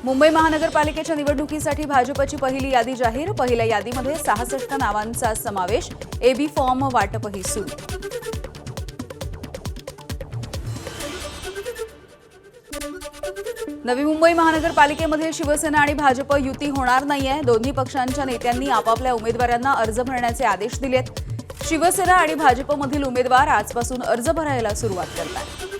मुंबई महानगरपालिकेच्या निवडणुकीसाठी भाजपची पहिली यादी जाहीर। पहिल्या यादीमध्ये 66 नावांचा समावेश। एबी फॉर्म वाटपही सुरू। नवी मुंबई महानगरपालिकेमध्ये शिवसेना आणि भाजप युती होणार नाहीये। दोन्ही पक्षांच्या नेत्यांनी आपापल्या उमेदवारांना अर्ज भरण्याचे आदेश दिलेत। शिवसेना आणि भाजपमधील उमेदवार आजपासून अर्ज भरायला सुरुवात करतात।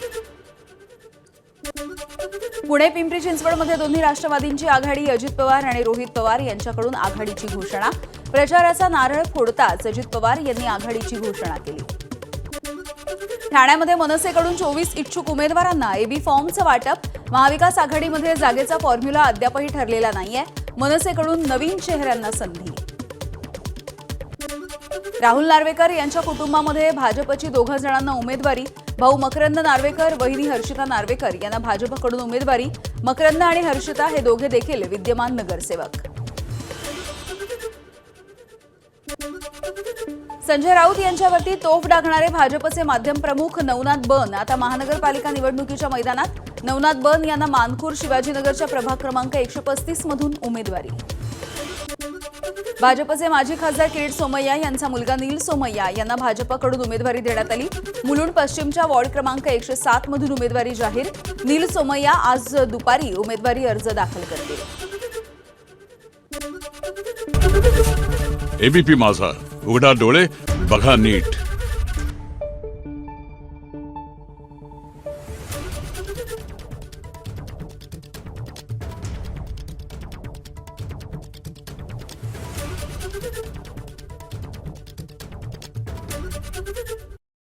पुणे पिंपरी चिंचवडमध्ये दोन्ही राष्ट्रवादींची आघाडी। अजित पवार आणि रोहित पवार यांच्याकडून आघाडीची घोषणा। प्रचाराचा नारळ फोडताच अजित पवार यांनी आघाडीची घोषणा केली। ठाण्यामध्ये मनसेकडून 24 इच्छुक उमेदवारांना एबी फॉर्मचं वाटप। महाविकास आघाडीमध्ये जागेचा फॉर्म्युला अद्यापही ठरलेला नाहीये। मनसेकडून नवीन चेहऱ्यांना संधी। राहुल नार्वेकर यांच्या कुटुंबामध्ये भाजपची 2 जणांना उमेदवारी। भाऊ मकरंद नार्वेकर, वहिनी हर्षिता नार्वेकर यांना भाजपकडून उमेदवारी। मकरंद आणि हर्षिता हे दोघे देखील विद्यमान नगरसेवक। संजय राऊत यांच्यावरती तोफ डागणारे भाजपचे माध्यम प्रमुख नवनाथ बन आता महानगरपालिका निवडणुकीच्या मैदानात। नवनाथ बन यांना मानखूर शिवाजीनगरच्या प्रभाग क्रमांक 135 मधून उमेदवारी। भाजपचे माजी खासदार किरीट सोमय्या यांचा मुलगा नील सोमय्या यांना भाजपकडून उमेदवारी देण्यात आली। मुलुंड पश्चिमच्या वॉर्ड क्रमांक 107 मधून उमेदवारी जाहीर। नील सोमय्या आज दुपारी उमेदवारी अर्ज दाखल करतील। एबीपी माझा, उघडा डोळे बघा नीट।